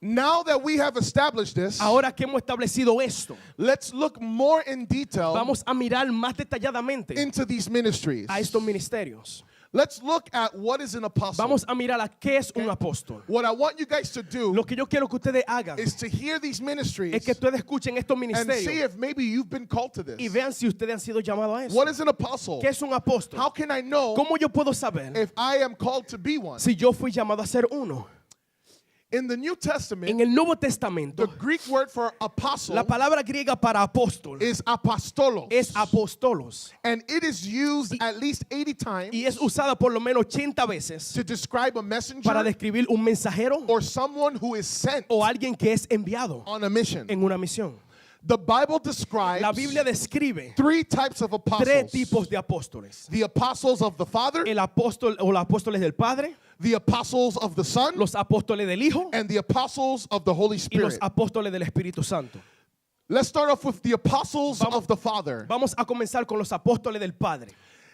Now that we have established this, Ahora que hemos establecido esto, let's look more in detail vamos a mirar más detalladamente into these ministries. a estos ministerios. Let's look at what is an apostle. Vamos a mirar a qué es un apóstol. What I want you guys to do Lo que yo quiero que ustedes hagan is to hear these ministries es que ustedes escuchen estos and see ministerios if maybe you've been called to y this. vean si ustedes han sido llamados a eso. What is an apostle? ¿Qué es un apóstol? How can I know ¿Cómo yo puedo saber if I am called to be one? si yo fui llamado a ser uno? In the New En Testament, el Nuevo the Testamento, Greek word for apostle la palabra griega para apóstol is apostolos. es apóstolos And it is used at least 80 times y es usada por lo menos 80 veces to describe a para messenger describir un mensajero or someone who is sent o alguien que es enviado on a mission. en una misión. The Bible describes La Biblia describe three types of tres apostles. tipos de apóstoles. The apostles of the Father, El apóstol o los apóstoles del Padre, the apostles of the Son, los apóstoles del Hijo and the apostles of the Holy y los Spirit. apóstoles del Espíritu Santo. Let's start off with the apostles of the Father. Vamos a comenzar con los apóstoles del Padre.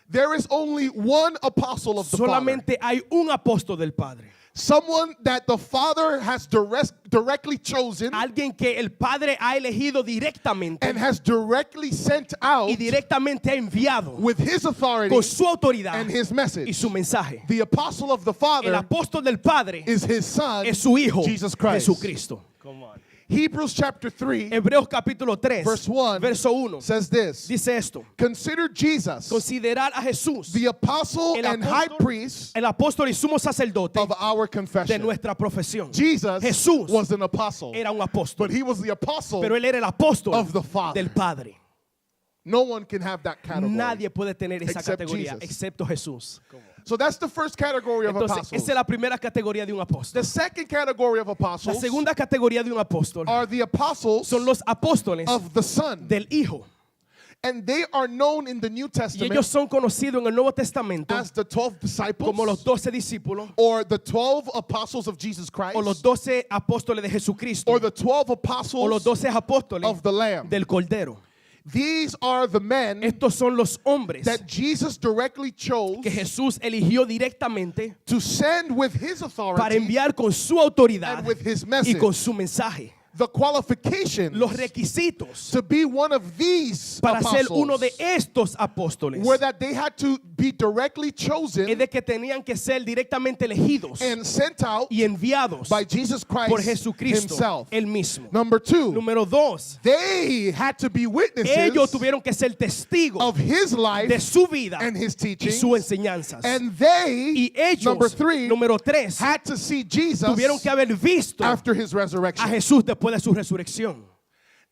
There is only one apostle of the Father. Solamente hay un apóstol del Padre. Someone that the Father has directly chosen Alguien que el Padre ha elegido directamente and has directly sent out y directamente ha enviado with his authority con su autoridad and his y message. su mensaje. The apostle of the El Father apóstol del Padre is his son, es su Hijo, Jesus Christ. Jesucristo. Hebrews chapter 3, Hebreos capítulo 3, verse 1 verso 1, says this. dice esto. Consider Jesus, Considerar a Jesús, the apostle el and high apóstol, priest el apóstol y sumo sacerdote of our de confession. nuestra profesión. Jesus Jesús was an apostle, era un apóstol, but he was the apostle. pero él era el apóstol of the Father. del Padre. No one can have that category. Nadie puede tener esa Except categoría Jesus. excepto Jesús. So that's the first category of Entonces, apostles. esa es la primera categoría de un apóstol. The second category of La apostles segunda categoría de un apóstol are the apostles son los apóstoles of the Son. del Hijo. And they are known in the New Y Testament ellos son conocidos en el Nuevo Testamento as the 12 disciples como los 12 discípulos or the 12 apostles of Jesus Christ o los 12 apóstoles de Jesucristo or the 12 o los apostles 12 apóstoles of the Lamb. del Cordero. These are the men Estos son los hombres that Jesus directly chose que Jesús eligió directamente to send with his para authority enviar con su autoridad and with his y message. con su mensaje. The qualifications Los requisitos to be one of these para ser uno apostles de estos apóstoles were that they had to be directly es chosen de que tenían que ser directamente elegidos and sent out y enviados by Jesus por Christ Jesucristo himself. él mismo. Number two, Número 2, they had to be witnesses ellos tuvieron que ser testigos of his life de su vida and his y teachings, sus enseñanzas. and they, Y ellos, number three, número 3, had to see Jesus tuvieron que haber visto after his a resurrection. Jesús después de su resurrección.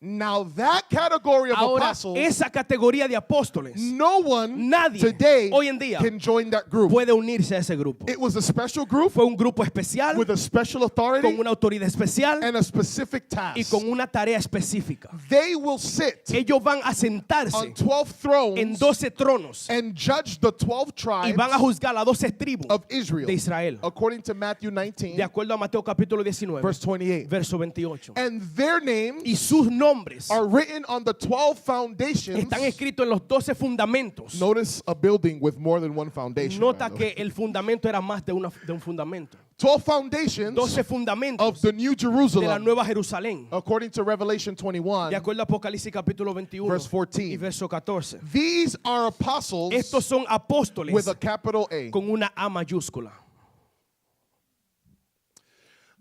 Now that category of Ahora, apostles, esa categoría de apóstoles no one nadie today hoy en día can join that group. puede unirse a ese grupo. It was a special group Fue un grupo especial with a special authority con una autoridad especial and a specific task. y con una tarea específica. They will sit Ellos van a sentarse on 12 en thrones 12 tronos and judge the 12 y tribes van a juzgar a 12 tribus of Israel, de Israel. according to Matthew 19, De acuerdo a Mateo capítulo 19, verse 28. verso 28. And their names Y sus nombres are written on the 12 foundations. están escritos en los 12 fundamentos. Notice a building with more than one foundation. Nota by the way. que el fundamento era más de un fundamento. 12 foundations 12 fundamentos of the New de la Jerusalem, Nueva Jerusalén. according to Revelation De 21, acuerdo a Apocalipsis capítulo 21 verse 14. y verso 14. These are apostles Estos son apóstoles with a capital A. con una A mayúscula.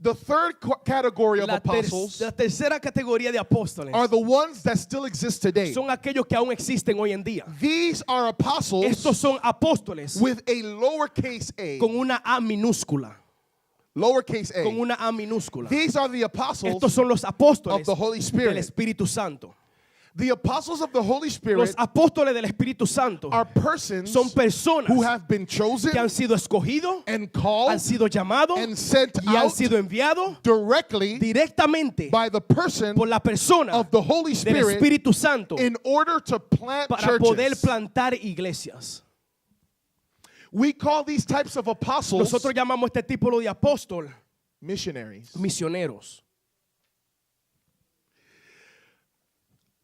The third category of apostles La tercera categoría de apóstoles are the ones that still exist today. son aquellos que aún existen hoy en día. These are apostles Estos son apóstoles with a lowercase a. con una A minúscula. Lowercase Con a. una A minúscula. These are the apostles Estos son los apóstoles of the Holy del Spirit. Espíritu Santo. The apostles of the Holy Los Spirit apóstoles del Espíritu Santo are persons son personas who have been chosen que han sido escogidos, and called han sido llamados and sent y han out sido enviados directly directamente by the person por la persona of the Holy del Spirit Espíritu Santo in order to plant para poder churches. plantar iglesias. We call these types of apostles Nosotros llamamos este tipo de apóstol missionaries. misioneros.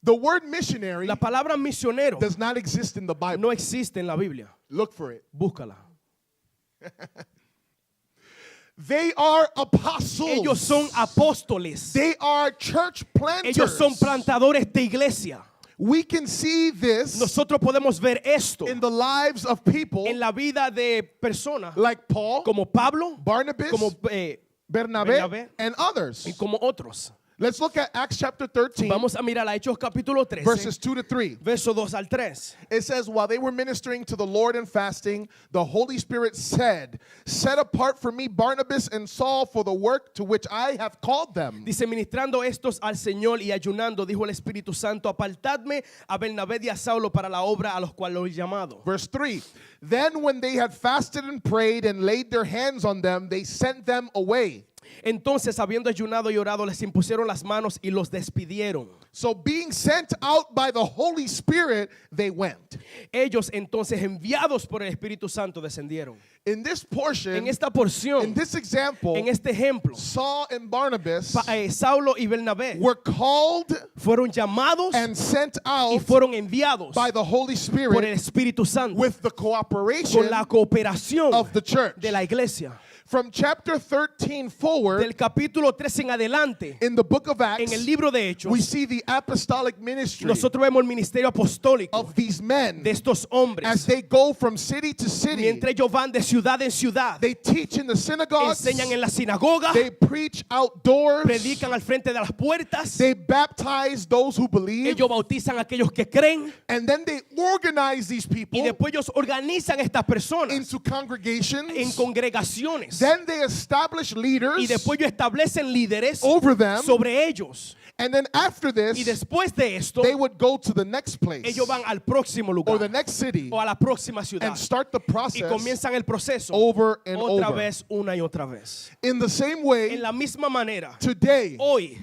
The word missionary La palabra misionero does not exist in the Bible. no existe en la Biblia. Look for it. Búscala. They are apostles. Ellos son apóstoles. They are church planters. Ellos son plantadores de iglesia. We can see this Nosotros podemos ver esto in the lives of people en la vida de personas like Paul, como Pablo, Barnabas, como Bernabé, and others. y como otros. Let's look at Acts chapter 13, Vamos a mirar a Hechos capítulo 13, verses 2 to 3. verso 2 al 3. It says, while they were ministering to the Lord and fasting, the Holy Spirit said, set apart for me Barnabas and Saul for the work to which I have called them. Dice, ministrando estos al Señor y ayunando, dijo el Espíritu Santo, apartadme a Bernabé y a Saulo para la obra a los cuales lo he llamado. Verse 3, then when they had fasted and prayed and laid their hands on them, they sent them away. Entonces, habiendo ayunado y orado, les impusieron las manos y los despidieron. So being sent out by the Holy Spirit, they went. Ellos entonces, enviados por el Espíritu Santo, descendieron. In this portion, En esta porción, in this example, en este ejemplo, Saul and Barnabas Saulo y Bernabé were called fueron llamados and sent y out fueron enviados by the Holy por el Spirit Espíritu Santo with the cooperation con la cooperación of the church. de la iglesia. From chapter 13 forward, Del capítulo 13 en adelante, in the book of en Acts, el libro de Hechos, we see the apostolic ministry nosotros vemos el ministerio apostólico of these men de estos as hombres. they go from city to city. Mientras ellos van de ciudad en ciudad, They teach in the synagogues, enseñan en la sinagoga, they preach outdoors, predican al frente de las puertas, they baptize those who believe, ellos bautizan a aquellos que creen and then they organize these people y después ellos organizan a estas personas into congregations. en congregaciones Then they establish y leaders después ellos establecen líderes over them, sobre ellos and then after y this, después de esto they would go to the next place ellos van al próximo or the lugar next city o a la próxima ciudad and start the y process comienzan el proceso over and otra over. vez, una y otra vez. In the same En way, la misma manera, today, hoy,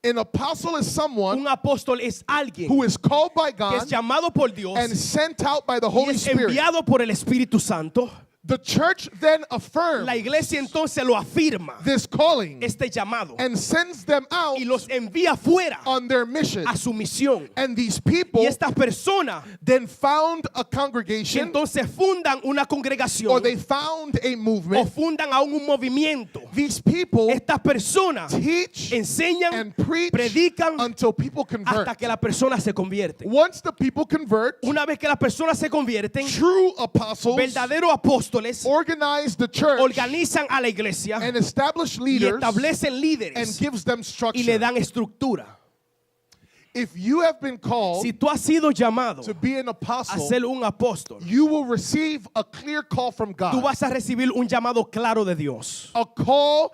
an apostle is someone un apóstol es alguien who is called by que es God llamado por Dios and sent out by the y Holy es Spirit. enviado por el Espíritu Santo. The church then affirms La iglesia entonces lo afirma, this calling este llamado, and sends them out y los envía fuera on their mission. a su misión. And these people Y estas personas then found a que congregation, entonces fundan una or congregación they found a o movement. fundan aún un movimiento. These people Estas personas teach enseñan, and preach predican until people convert. hasta que la persona se convierte. Once the people convert, Una vez que las personas se convierten, true apostles verdaderos apóstoles organize the church organizan a la iglesia and establish y leaders establecen and líderes gives them y le structure. dan estructura. If you have been called Si tú has sido llamado to be an a apostle, ser un apóstol, you will receive a clear call from tú God. vas a recibir un llamado claro de Dios. A call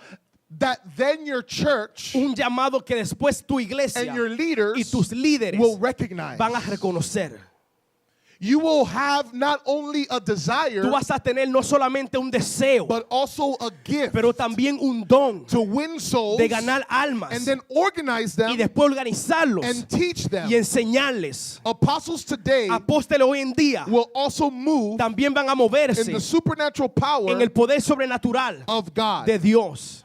that then your church Un llamado que después tu iglesia and your y leaders tus líderes will recognize. van a reconocer. You will have not only a desire, Tú vas a tener no solamente un deseo, but also a gift pero también un don to win souls de ganar almas and then organize y them después organizarlos and teach them. y enseñarles. Apostles today Apóstoles hoy en día will also move también van a in moverse the supernatural power en el poder sobrenatural of God. de Dios.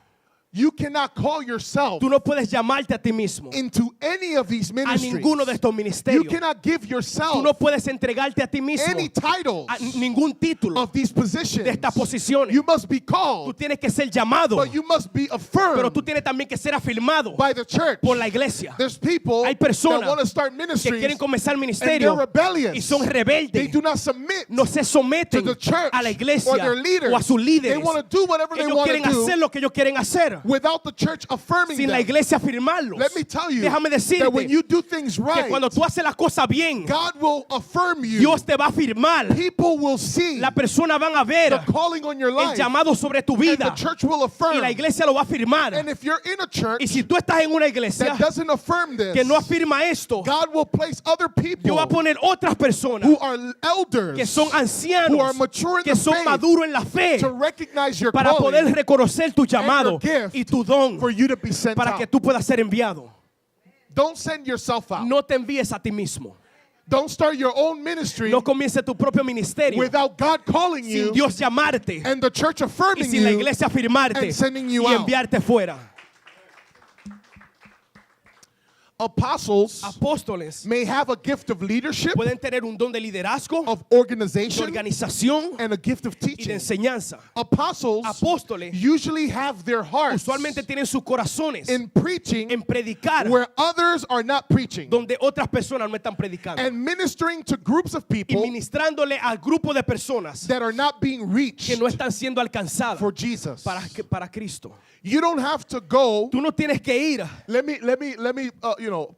You cannot call yourself Tú no puedes llamarte a ti mismo into any of these a ministries. ninguno de estos You ministerios. cannot give Tú yourself no puedes entregarte a ti mismo any titles a ningún título of these positions. de estas posiciones. You must be Tú called, tienes que ser llamado, but you must be pero affirmed tú tienes también que ser afirmado by the church. por la iglesia. There's people Hay that personas want to start Que ministries quieren comenzar and they're ministerio rebellious. y son They rebeldes. do not submit No se to someten the church a la iglesia or their leaders. o a sus They líderes. want to do whatever they Ellos want quieren to hacer do lo que ellos quieren hacer without the church affirming sin la them. iglesia afirmarlos. Let me tell you Déjame that when decirte you do things que right, cuando tú haces las cosas bien, God will affirm you. Dios te va a afirmar. People will see La persona van a ver the calling on your el life, llamado sobre tu and the vida church will y affirm. la iglesia lo va a afirmar. And if you're in a church Y si tú estás en una iglesia that doesn't affirm this, que no afirma esto, God will place other yo people voy a poner otras personas who are elders, que son who are ancianos, mature in que the son faith, maduros en la fe, to recognize your para poder calling reconocer tu llamado and your gift y tu don for you to be sent para que out. tú puedas ser enviado. Don't send yourself out. No te envíes a ti mismo. Don't start your own ministry No comience tu propio ministerio without God calling sin you Dios llamarte and the church y affirming sin la you iglesia afirmarte and sending you y out. enviarte fuera. Apostles Apóstoles may have a gift of leadership, pueden tener un don de liderazgo, of de organization, organización and a gift of y de teaching. enseñanza. Apostles Apóstoles usually have their hearts usualmente tienen sus corazones in preaching en predicar where others are not preaching, donde otras personas no están predicando and ministering to groups of y people ministrándole al grupo de personas that are not being que reached no están siendo alcanzadas for Jesus. para Cristo. You don't have to go. Tú no tienes que ir. Let me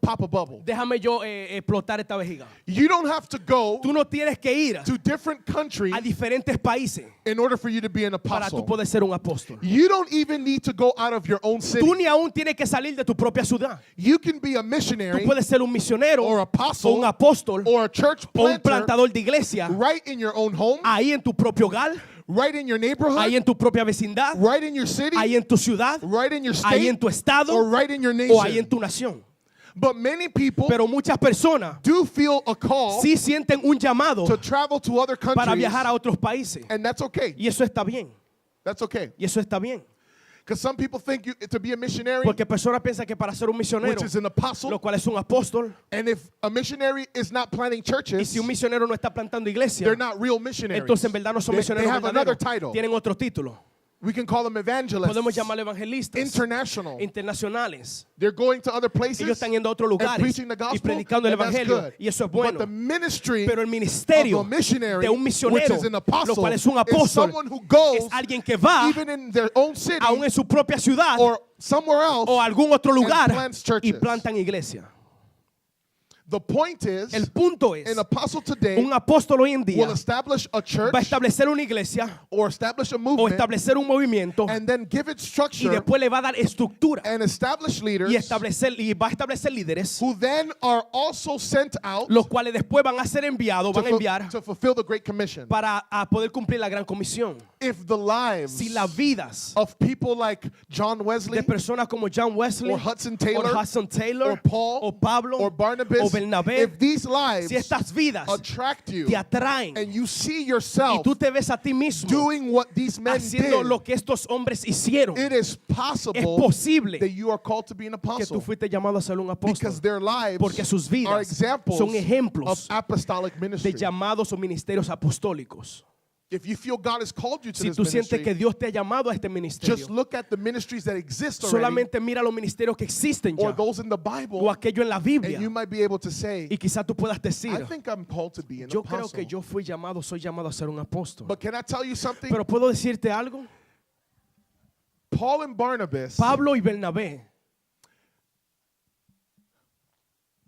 pop a bubble. Déjame yo explotar esta vejiga. You don't have to go Tú no tienes que ir to different countries a diferentes países in order for you to be an para tú apostle. poder ser un apóstol. You don't even need to go out of your own city. Tú ni aún tienes que salir de tu propia ciudad. You can be a Tú missionary puedes ser un misionero or o apostle un apóstol or a church o un planter plantador de iglesia right in your own home, ahí en tu propio hogar, right in your ahí neighborhood, en tu propia vecindad, right in your city, ahí en tu ciudad, right in your ahí en state, tu estado or right in your o ahí en nation. tu nación. But many people Pero muchas personas do feel a call sí sienten un llamado to travel to other para countries, viajar a otros países. and that's okay. Y eso está bien. That's okay. Y eso está bien. Because some people think to be a missionary, Porque personas piensan que para ser un misionero, which is an apostle, lo cual es un apóstol, and if a missionary is not planting y churches, si un misionero no está plantando iglesia, they're not real missionaries. entonces en verdad no son They misioneros have another verdaderos. title. Tienen otro título. We can call them evangelists, Podemos llamarle evangelistas international. internacionales. They're going to other places Ellos están yendo a otros and lugares preaching the y gospel, predicando el and that's evangelio. good. Y eso es But bueno. the ministry Pero el ministerio of a missionary, de un which misionero, is an lo apostle, cual es un is apóstol, someone who goes es alguien que va even in their own city aún en su propia ciudad or somewhere else. o algún otro lugar plants churches. y plantan iglesia. The point is, El punto es, an apostle today un apóstol hoy en día will establish a church va a establecer una iglesia or establish a o movement establecer un movimiento and then give it y structure después le va a dar estructura and establish leaders y va a establecer líderes, who then are also sent out los cuales después van a ser enviados, van a enviar to fulfill the Great Commission. para a poder cumplir la gran comisión. If the lives Si las vidas of people like John Wesley de personas como John Wesley or Hudson Taylor o Hudson Taylor or Paul o Pablo or Barnabas, o Bernabé, if these lives si estas vidas attract you te atraen and you see y yourself tú te ves a ti mismo doing what these men haciendo did, lo que estos hombres hicieron, it is es possible posible that you are called to be an que tú apostle fuiste llamado a ser un apóstol, because their lives porque sus are vidas examples son of ejemplos apostolic de ministry. llamados o ministerios apostólicos. If you feel God has called you to Si this tú sientes que ministry, Dios te ha llamado a este ministerio, just look at the ministries that exist already solamente mira los ministerios que existen or ya those in the o Bible, aquello en la Biblia and you might be able to say, y quizás tú puedas I decir, think I'm called to be an yo creo apostle. que yo fui llamado, soy llamado a ser un apóstol. But can I tell you something? Pero puedo decirte algo, Paul and Barnabas Pablo y Bernabé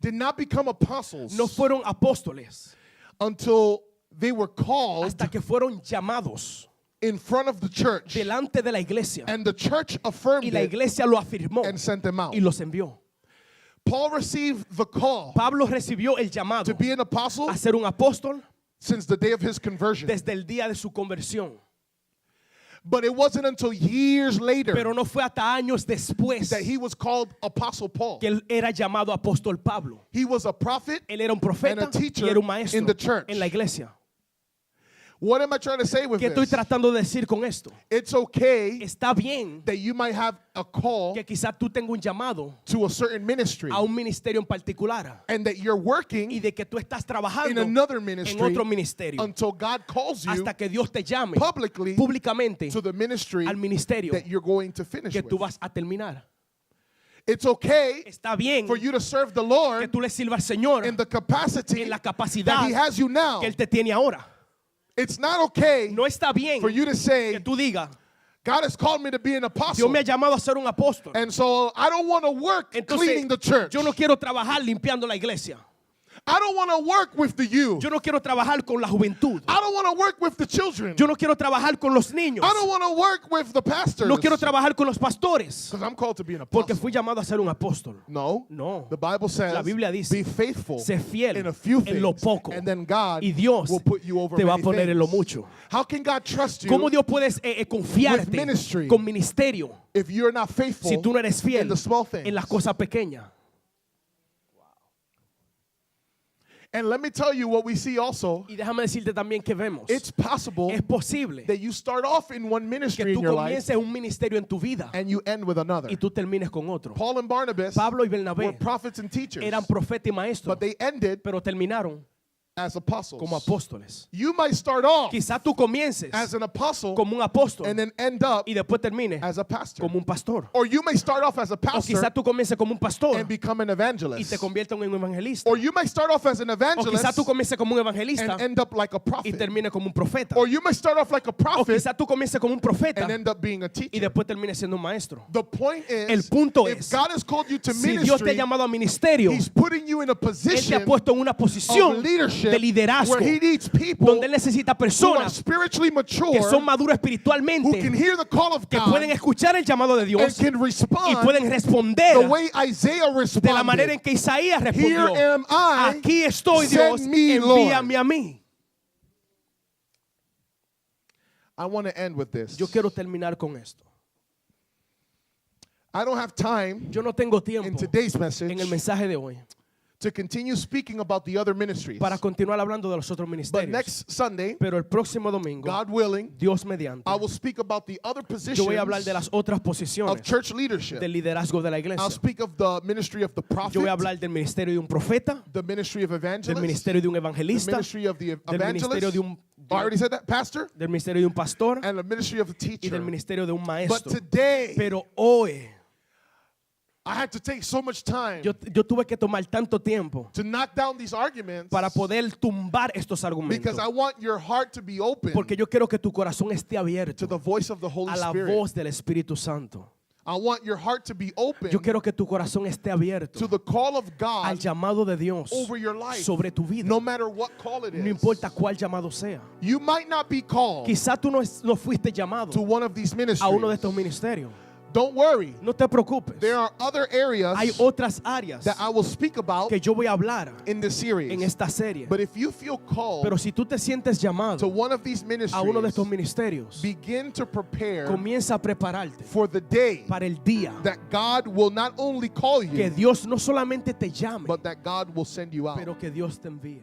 did not become apostles no fueron apóstoles until they were called hasta que fueron llamados in front of the church, delante de la iglesia and the church affirmed y la it iglesia lo afirmó and sent them out. y los envió. Paul received the call Pablo recibió el llamado to be an apostle a ser un apóstol since the day of his conversion. desde el día de su conversión. But it wasn't until years later Pero no fue hasta años después that he was called Apostle Paul. que él era llamado apóstol Pablo. He was a prophet. Él era un And profeta a teacher y era un maestro in the church. en la iglesia. What am I trying to say with ¿Qué estoy this? tratando de decir con esto? It's okay Está bien that you might have a call que quizás tú tengas un llamado to a certain ministry a un ministerio en particular and that you're y working de que tú estás in trabajando another en ministry otro ministerio until God calls you hasta que Dios te llame publicly públicamente to the ministry al ministerio that you're going to finish que tú with. vas a terminar. It's okay Está bien for you to serve the que Lord tú le sirvas al Señor in the capacity en la that capacidad He has you now. que Él te tiene ahora. It's not okay No está bien for you to que say, tú digas, God has called me to be an Dios apostle, me ha llamado a ser un apóstol. and so I don't want to work cleaning the church. Yo no quiero trabajar limpiando la iglesia. I don't want to work with the youth. Yo no quiero trabajar con la juventud. I don't want to work with the children. Yo no quiero trabajar con los niños. I don't want to work with the pastors. No quiero trabajar con los pastores. Because I'm called to be an Porque apostle. fui llamado a ser un apóstol. No. No. The Bible says, La Biblia dice, be faithful sé fiel in a few en lo things, poco. and then God Y Dios will put you over te va a many poner en lo things. mucho. How can God trust you ¿Cómo Dios puedes with confiarte ministry con ministerio if you're not faithful si tú no eres in fiel the small things? en las cosas pequeñas? And let me tell you what we see also. Y déjame decirte también que vemos. It's possible Es posible that you start off in one que ministry in tú your life comiences un ministerio en tu vida and you end with another. y tú termines con otro. Paul and Barnabas Pablo y were Bernabé prophets and teachers, eran profetas y maestros, but they ended pero terminaron as apostles. como apóstoles. You might start off Quizás tú comiences as an apostle como un apóstol and then end up y después termines as a pastor. como un pastor. Or you may start off as a O pastor quizás tú comiences como un pastor and become an y evangelist. te conviertas en un evangelista. Or you may start off as an O quizás evangelist tú comiences como un evangelista and end up like a y prophet. termines como un profeta. Or you may start off like a O prophet quizás tú comiences como un profeta and end up being a y teacher. después termines siendo un maestro. The point El is, punto if es, God has called you to Si Dios te ha ministry, llamado a ministerio, He's putting you in a Él te ha position puesto en una of posición leadership de liderazgo where He needs people donde Él necesita who are personas spiritually mature, que son maduras who can espiritualmente, hear the call of que God pueden escuchar el llamado de and Dios can y respond pueden responder the way Isaiah de la manera en responded. que Isaías Here respondió. am I, Aquí estoy, send Dios, me, Lord. envíame a mí. I want to end with this. Yo quiero terminar con esto. I don't have time Yo no tengo in tiempo today's en message el mensaje de hoy to continue speaking about the other ministries. para continuar hablando de los otros But ministerios. next Sunday, Pero el próximo domingo, God willing, Dios mediante, I will speak about the other yo voy a hablar positions de las otras of posiciones church leadership. del liderazgo de la I'll iglesia. speak of the ministry of the Yo voy a prophet, hablar del ministerio de un profeta, the ministry of del evangelist, ministerio de un the evangelista, ministry of the del ministerio evangelist. de un, I already said that, pastor, del ministerio de un pastor and the ministry of the y teacher. del ministerio de un But maestro. today, Pero hoy I had to take so much time yo tuve que tomar tanto tiempo to knock down these arguments para poder tumbar estos argumentos. because I want your heart to be open Porque yo quiero que tu corazón esté to abierto the voice of the Holy a la Spirit. voz del Espíritu Santo. I want your heart to be open Yo quiero que tu corazón esté abierto to the call of al God llamado de Dios over your life, sobre tu vida. no matter what call it No is. importa cuál llamado sea. You might not be called Quizá tú no fuiste llamado to one of these a uno de ministries. estos ministerios. Don't worry. No te preocupes. There are other areas Hay otras áreas that I will speak about que yo voy a hablar in this series. en esta serie. But if you feel called Pero si tú te sientes to llamado one of these a uno de ministries, estos ministerios, begin to prepare comienza a prepararte for the day para el día that God will not only call que you, Dios no solamente te llame, but that God will send you out. pero que Dios te envíe.